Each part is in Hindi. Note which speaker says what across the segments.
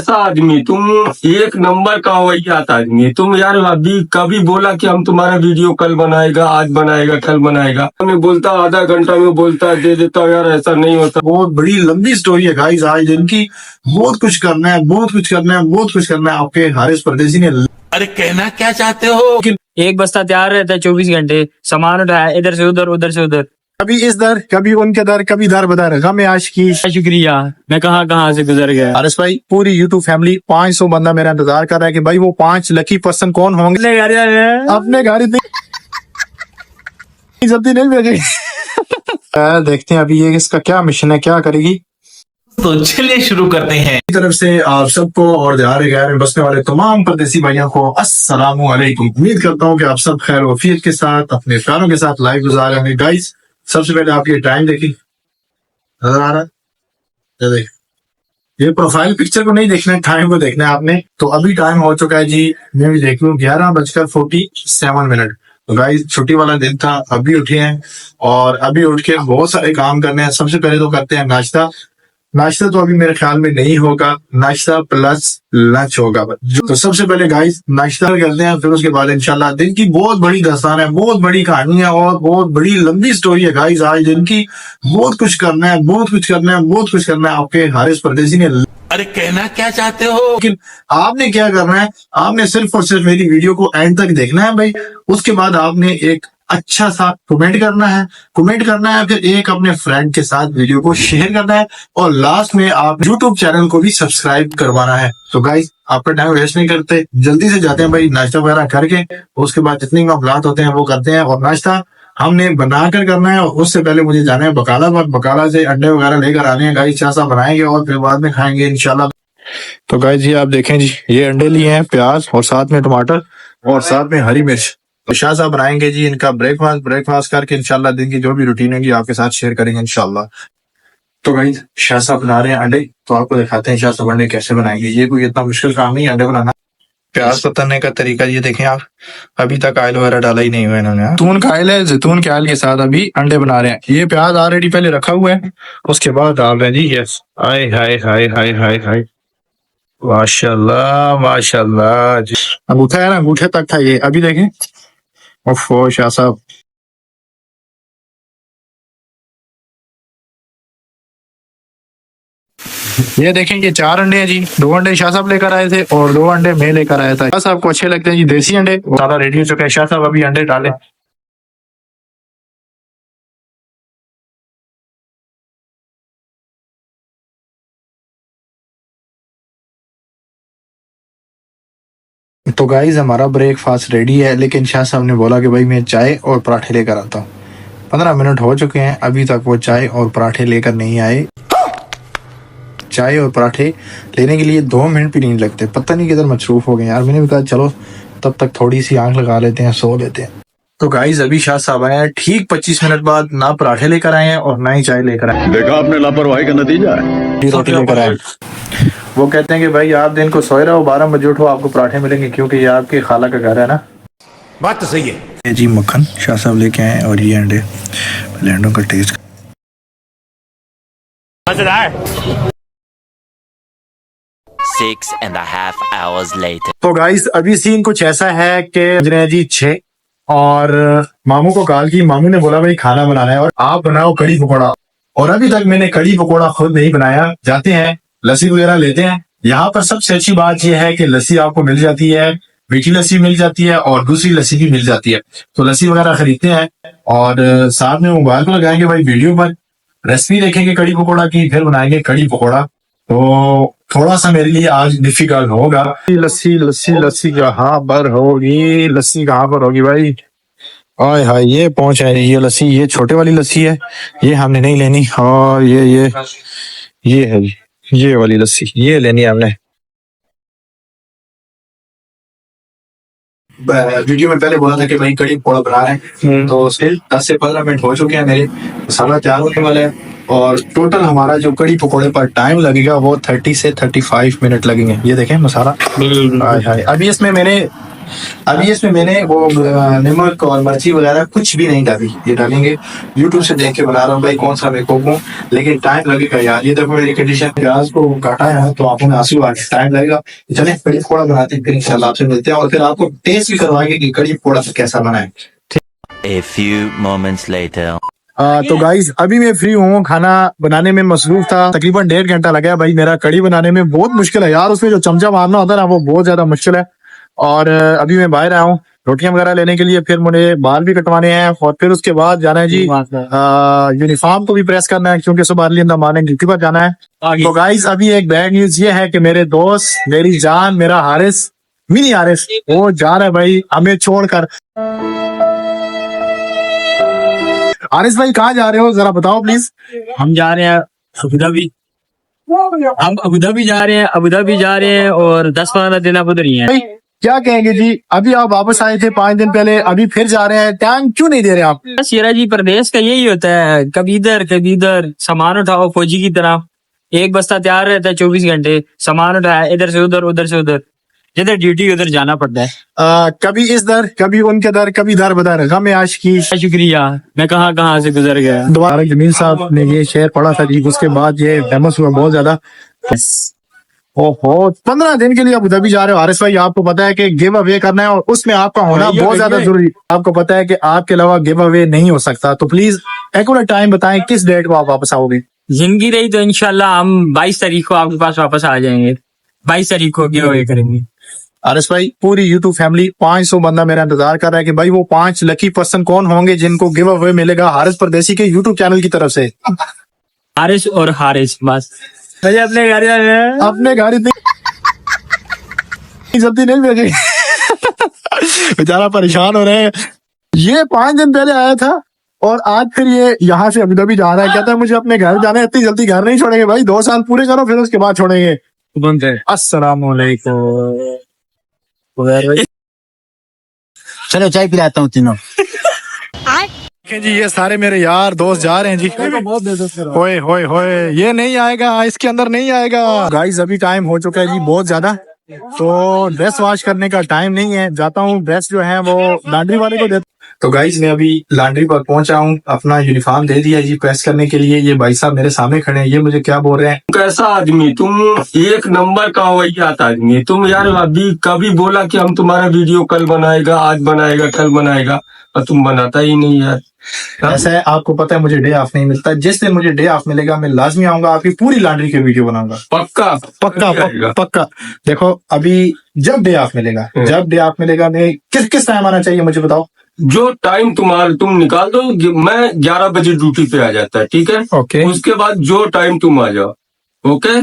Speaker 1: कैसा आदमी तुम, एक नंबर का वैयात आदमी तुम यार। अभी कभी बोला कि हम तुम्हारा वीडियो कल बनाएगा, आज बनाएगा, कल बनाएगा, मैं बोलता आधा घंटा में बोलता दे देता हूँ यार, ऐसा नहीं होता।
Speaker 2: बहुत बड़ी लंबी स्टोरी है गाइस आज दिन की। बहुत कुछ करना है, बहुत कुछ करना है, बहुत कुछ करना है आपके हारिस परदेसी ने।
Speaker 3: अरे कहना क्या चाहते हो?
Speaker 4: एक बस्ता तैयार रहता है 24 घंटे, सामान उठाया इधर से उधर, उधर से उधर,
Speaker 2: कभी इस दर, कभी उनके दर, कभी दर बदर, गम आश की।
Speaker 4: शुक्रिया, मैं कहाँ से गुजर गया।
Speaker 2: हारिस भाई, पूरी यूट्यूब फैमिली 500 बंदा मेरा इंतजार कर रहा है कि भाई वो 5 लकी पर्सन कौन होंगे। अपने घर इतनी जल्दी नहीं भेजेगी। देखते हैं अभी ये इसका क्या मिशन है, क्या करेगी।
Speaker 3: तो चलिए शुरू करते हैं।
Speaker 2: तरफ से आप सबको और दिहाड़े गैर में बसने वाले तमाम परदेसी भाइयों को अस्सलामु अलैकुम। उम्मीद करता हूँ कि आप सब खैर वफियत के साथ अपने प्यारों के साथ लाइव गुजार रहे होंगे। गाइस, सबसे पहले आप ये टाइम देखिए, नजर आ रहा है? ये देख, ये प्रोफाइल पिक्चर को नहीं देखना है, टाइम को देखना है आपने। तो अभी टाइम हो चुका है जी, मैं भी देख लूँ 11:47। तो गाइस, छुट्टी वाला दिन था, अभी उठे हैं और अभी उठ के बहुत सारे काम करने हैं। सबसे पहले तो करते हैं नाश्ता। नाश्ता तो अभी मेरे ख्याल में नहीं होगा, नाश्ता प्लस लंच होगा। तो सबसे पहले गाइस नाश्ता करते हैं, फिर उसके बाद इंशाल्लाह दिन की बहुत बड़ी दास्तान है, बहुत बड़ी कहानी है और बहुत बड़ी लंबी स्टोरी है गाइस आज दिन की। बहुत कुछ करना है, बहुत कुछ करना है, बहुत कुछ करना है आपके हारिस परदेसी ने।
Speaker 3: अरे कहना क्या चाहते हो?
Speaker 2: लेकिन आपने क्या करना है, आपने सिर्फ और सिर्फ मेरी वीडियो को एंड तक देखना है भाई। उसके बाद आपने एक अच्छा सा कमेंट करना है, फिर एक अपने फ्रेंड के साथ वीडियो को शेयर करना है और लास्ट में आप YouTube चैनल को भी सब्सक्राइब करवाना है। तो गाइस, आपका टाइम वेस्ट नहीं करते, जल्दी से जाते हैं भाई नाश्ता वगैरह करके। उसके बाद जितनी मामलात होते हैं वो करते हैं और नाश्ता हमने बनाकर करना है। और उससे पहले मुझे जाना है बकाला, बकाला से अंडे वगैरह लेकर आने हैं गाइस। चासा बनाएंगे और फिर बाद में खाएंगे इंशाल्लाह। तो गाइस जी आप देखें जी, ये अंडे लिए हैं, प्याज और साथ में टमाटर और साथ में हरी मिर्च। तो शाह साहब बनाएंगे जी इनका ब्रेकफास्ट करके इंशाल्लाह दिन की जो भी रूटीन होगी आपके साथ शेयर करेंगे इंशाल्लाह। तो गाइस, शाह साहब बना रहे हैं अंडे, तो आपको दिखाते हैं शाह साहब अंडे कैसे बनाएंगे। ये कोई इतना मुश्किल काम नहीं है अंडे बनाना। प्याज पतरने का तरीका ये देखें आप, अभी तक ऑयल वगैरह डाला ही नहीं हुआ इन्होंने। जैतून का ऑयल है, जैतून के ऑयल के साथ अभी अंडे बना रहे हैं। ये प्याज ऑलरेडी पहले रखा हुआ है, उसके बाद डाल रहे हैं जी। यस, हाय हाय हाय हाय हाय हाय, माशाल्लाह माशाल्लाह जी। अंगूठा है ना, अंगूठे तक था ये। अभी देखें, ओफो शाह साहब, ये देखें ये 4 अंडे हैं जी। 2 अंडे शाह साहब लेकर आए थे और 2 अंडे मैं लेकर आया था। शाह साहब को अच्छे लगते हैं जी देसी अंडे। सारा रेडी हो चुका है, शाह साहब अभी अंडे डाले। तो गाइज हमारा ब्रेकफास्ट रेडी है, लेकिन शाह साहब ने बोला कि भाई मैं चाय और पराठे लेकर आता हूँ। 15 मिनट हो चुके हैं, अभी तक वो चाय और पराठे लेकर नहीं आए। चाय और पराठे लेने के लिए 2 मिनट भी नहीं लगते, पता नहीं किधर मसरूफ हो गए यार। मैंने भी कहा चलो तब तक थोड़ी सी आंख लगा लेते हैं, सो लेते हैं। तो गाइज अभी शाह साहब आए हैं ठीक 25 मिनट बाद, ना पराठे लेकर आए हैं और ना ही चाय लेकर आए।
Speaker 5: देखा आपने लापरवाही का नतीजा है।
Speaker 2: रोटी लेकर आए। वो कहते हैं कि भाई आप दिन को सोए रहो, 12 बजे उठो, आपको पराठे मिलेंगे क्योंकि ये आपके खाला का घर है ना।
Speaker 3: बात तो सही है।
Speaker 2: ये जी मक्खन शाह साहब लेके आए और ये अंडे, पहले अंडों का टेस्ट।
Speaker 3: मजेदार।
Speaker 6: 6.5 hours later.
Speaker 2: तो गाइस अभी सीन कुछ ऐसा है कि जी 6 और मामू को कॉल की। मामू ने बोला भाई खाना बनाना है और आप बनाओ कड़ी पकौड़ा। और अभी तक मैंने कड़ी पकौड़ा खुद नहीं बनाया। जाते हैं लस्सी वगैरह लेते हैं। यहाँ पर सबसे अच्छी बात यह है कि लस्सी आपको मिल जाती है, मीठी लस्सी मिल जाती है और दूसरी लस्सी भी मिल जाती है। तो लस्सी वगैरह खरीदते हैं और साथ में मोबाइल को लगाएंगे भाई, वीडियो पर रेसिपी देखेंगे कड़ी पकौड़ा की, फिर बनाएंगे कड़ी पकौड़ा। तो थोड़ा सा मेरे लिए आज डिफिकल्ट होगा। लस्सी लस्सी लस्सी कहाँ पर होगी, लस्सी कहाँ पर होगी भाई? आय हाय, ये पहुंच है ये लस्सी। ये छोटे वाली लस्सी है, ये हमने नहीं लेनी। और ये है जी, ये वाली लस्सी ये लेनी है हमने। वीडियो में पहले बोला था कि भाई कड़ी पकौड़ा बना रहे हैं, तो सिर्फ 10 से 15 मिनट हो चुके हैं मेरे, मसाला तैयार होने वाला है। और टोटल हमारा जो कड़ी पकौड़े पर टाइम लगेगा वो 30 से 35 मिनट लगेंगे। ये देखें मसाला, हाय हाय। अभी इसमें मैंने अभी इसमें मैंने वो नमक और मिर्ची वगैरह कुछ भी नहीं डाली, ये डालेंगे। यूट्यूब से देख के बना रहा हूँ भाई, कौन सा मैं हूँ, लेकिन टाइम लगेगा यार। ये देखो मेरी कंडीशन, प्याज को काटा है तो आंखों में आंसू आ गए, टाइम लगेगा। चले कड़ी पकौड़ा बनाते हैं, फिर इंशाल्लाह आपसे मिलते हैं और फिर आपको टेस्ट भी करवाएंगे कि कड़ी पकौड़ा कैसा बना है।
Speaker 6: A few moments later.
Speaker 2: तो गाइज अभी मैं फ्री हूँ, खाना बनाने में मसरूफ था, तकरीबन 1.5 घंटा लगा भाई मेरा कड़ी बनाने में। बहुत मुश्किल है यार, उसमें जो चमचा मारना होता है ना वो बहुत ज्यादा मुश्किल है। और अभी मैं बाहर आया हूँ रोटियां वगैरह लेने के लिए, फिर मुझे बाल भी कटवाने हैं और फिर उसके बाद जाना है जी यूनिफॉर्म को भी प्रेस करना है, क्योंकि सुबह early in the morning duty पर जाना है। तो गाइज अभी एक बैड न्यूज ये है कि मेरे दोस्त, मेरी जान, मेरा हारिस, मिनी हारिस, वो जा रहा है भाई हमें छोड़कर। हारिस भाई कहाँ जा रहे हो, जरा बताओ प्लीज।
Speaker 4: हम जा रहे हैं अबू धाबी। हम अबू धाबी जा रहे हैं, अबू धाबी जा रहे हैं और 10-15 दिन अब उधर ही हैं।
Speaker 2: भाई क्या कहेंगे जी, अभी आप वापस आए थे 5 दिन पहले, अभी फिर जा रहे हैं, टाइम क्यों नहीं दे रहे आप?
Speaker 4: बस येरा जी, प्रदेश का यही होता है, कभी इधर सामान उठाओ फौजी की तरह। एक बस्ता तैयार रहता है 24 घंटे, सामान उठाया इधर से उधर, जिधर ड्यूटी उधर जाना पड़ता है।
Speaker 2: कभी इस दर, कभी उनके दर, कभी दर बदर, गम आशिकी।
Speaker 4: शुक्रिया, मैं कहाँ से गुजर गया।
Speaker 2: दोबारा जमील साहब ने ये शेर पढ़ा था जी, उसके बाद ये फेमस हुआ बहुत ज्यादा। ओहो, 15 दिन के लिए अबू धाबी जा रहे हो हारिस भाई। आपको पता है कि गिव अवे करना है और उसमें आपका होना बहुत ज्यादा जरूरी। आपको पता है कि आपके अलावा गिव अवे नहीं हो सकता, तो प्लीज एक्यूरेट टाइम बताएं किस डेट को आप वापस आओगे।
Speaker 4: जिंदगी रही तो इंशाल्लाह हम 22 तारीख को आपके पास वापस आ जाएंगे। 22 तारीख को गिव अवे करेंगे।
Speaker 2: हारिस भाई पूरी यूट्यूब फैमिली 500 बंदा मेरा इंतजार कर रहा है कि भाई वो 5 लकी पर्सन कौन होंगे जिनको गिव अवे मिलेगा हारिस परदेसी के यूट्यूब चैनल की तरफ से।
Speaker 4: हारिस और हारिस, बस भैया अपने घर जा रहे हैं।
Speaker 2: अपने घर इतनी जल्दी नहीं भेजेंगे बेचारा परेशान हो रहे हैं। ये 5 दिन पहले आया था और आज फिर ये यहाँ से अबू धाबी जा रहा है, कहता है मुझे अपने घर जाना है। इतनी जल्दी घर नहीं छोड़ेंगे भाई, 2 साल पूरे करो फिर उसके बाद छोड़ेंगे। अस्सलाम वालेकुम।
Speaker 7: चलो चाय पिलाता हूँ तीनों।
Speaker 2: जी ये सारे मेरे यार दोस्त जा रहे हैं जी। होए होए होए, ये नहीं आएगा, इसके अंदर नहीं आएगा। गाइस अभी टाइम हो चुका है जी बहुत ज्यादा, तो ड्रेस वॉश करने का टाइम नहीं है। जाता हूँ ड्रेस जो है वो लॉन्ड्री वाले को देता। तो गाइस मैं अभी लॉन्ड्री पर पहुंचा हूँ, अपना यूनिफॉर्म दे दिया जी प्रेस करने के लिए। ये भाई साहब मेरे सामने खड़े हैं, ये मुझे क्या बोल रहे हैं,
Speaker 1: कैसा आदमी तुम, एक नंबर का वैयात आदमी तुम यार। अभी कभी बोला कि हम तुम्हारा वीडियो कल बनाएगा, आज बनाएगा, कल बनाएगा, और तुम बनाता ही नहीं यार।
Speaker 2: ऐसा है, आपको पता है मुझे डे ऑफ नहीं मिलता। जिस दिन मुझे डे ऑफ मिलेगा मैं लाजमी आऊंगा, आपकी पूरी लॉन्ड्री के वीडियो बनाऊंगा।
Speaker 1: पक्का
Speaker 2: पक्का पक्का। देखो अभी जब डे ऑफ मिलेगा, जब डे ऑफ मिलेगा मैं किस टाइम आना चाहिए मुझे बताओ।
Speaker 1: जो टाइम तुम निकाल दो, मैं 11 बजे ड्यूटी पे आ जाता है, ठीक है?
Speaker 2: ओके।
Speaker 1: उसके बाद जो टाइम तुम आ जाओ। ओके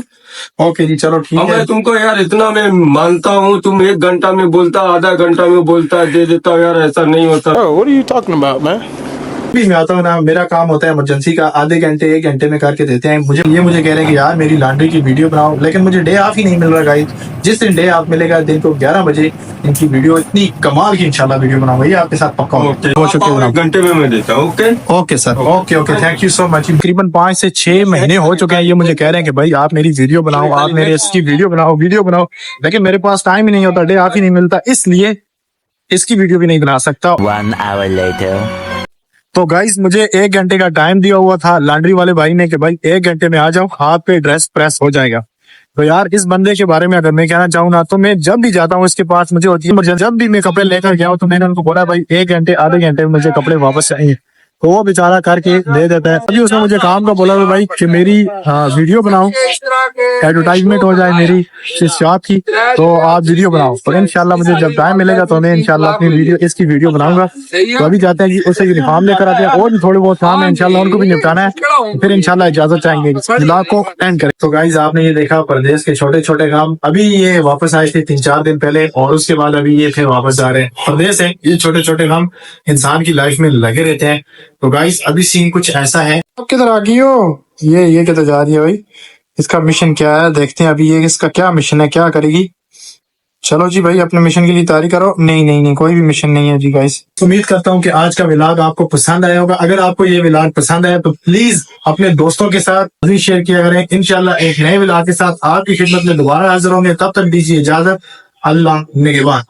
Speaker 2: ओके जी चलो ठीक
Speaker 1: अब
Speaker 2: है।
Speaker 1: मैं तुमको यार इतना मैं मानता हूँ, तुम 1 घंटा में बोलता, आधा घंटा में बोलता, दे देता हूँ यार, ऐसा नहीं होता।
Speaker 2: भी मैं आता हूँ ना, मेरा काम होता है इमरजेंसी का, आधे घंटे 1 घंटे में करके देते हैं। मुझे कह रहे हैं कि यार मेरी लॉन्ड्री की वीडियो बनाओ, लेकिन मुझे डे ऑफ ही नहीं मिल रहा गाइस। जिस दिन डे ऑफ मिलेगा दिन को 11 बजे इनकी वीडियो, इतनी कमाल की इंशाल्लाह वीडियो बनाऊंगा, ये आपके साथ पक्का हो चुके हैं।
Speaker 1: 1 घंटे में मैं देता हूँ। Okay
Speaker 2: okay sir, okay okay, thank you so much. तकरीबन 5 से 6 महीने हो चुके हैं, ये मुझे कह रहे हैं कि भाई आप मेरी वीडियो बनाओ, आप मेरे इसकी वीडियो बनाओ, लेकिन मेरे पास टाइम ही नहीं होता, डे ऑफ ही नहीं मिलता, इसलिए इसकी वीडियो भी नहीं बना सकता।
Speaker 6: 1 hour later.
Speaker 2: तो गाइस मुझे 1 घंटे का टाइम दिया हुआ था लॉन्ड्री वाले भाई ने कि भाई 1 घंटे में आ जाओ, हाथ पे ड्रेस प्रेस हो जाएगा। तो यार इस बंदे के बारे में अगर मैं कहना चाहूँ ना, तो मैं जब भी जाता हूँ इसके पास मुझे होती है, जब भी मैं कपड़े लेकर गया हूँ तो मैंने उनको बोला भाई 1 घंटे आधे घंटे में मुझे कपड़े वापस चाहिए, तो वो बेचारा करके दे देता है। अभी उसने मुझे काम का बोला भाई कि मेरी वीडियो बनाओ, एडवर्टाइजमेंट हो जाए मेरी इस शॉप की, तो आप वीडियो बनाओ। और इंशाल्लाह मुझे जब टाइम मिलेगा तो मैं इंशाल्लाह अपनी इसकी वीडियो बनाऊंगा। तो अभी जाते हैं कि उसे यूनिफॉर्म लेकर आते हैं, और भी थोड़े बहुत काम है इंशाल्लाह उनको भी निपटाना है, फिर इंशाल्लाह इजाजत चाहेंगे ब्लॉग को एंड करें। तो गाइस आपने ये देखा प्रदेश के छोटे छोटे काम। अभी ये वापस आए थे 3-4 दिन पहले, और उसके बाद अभी ये फिर वापस जा रहे हैं। प्रदेश है, ये छोटे छोटे काम इंसान की लाइफ में लगे रहते हैं। तो गाइस अभी सीन कुछ ऐसा है। अब किधर आ गई हो? ये किधर जा रही है भाई? इसका मिशन क्या है देखते हैं अभी, ये इसका क्या मिशन है, क्या करेगी। चलो जी भाई अपने मिशन के लिए तैयारी करो। नहीं कोई भी मिशन नहीं है जी गाइस। उम्मीद करता हूँ कि आज का व्लॉग आपको पसंद आया होगा। अगर आपको ये व्लॉग पसंद आया तो प्लीज अपने दोस्तों के साथ भी शेयर किया करें। इंशाल्लाह एक नए व्लॉग के साथ आपकी खिदमत में दोबारा हाजिर होंगे। तब तक दीजिए इजाजत। अल्लाह निगहबान।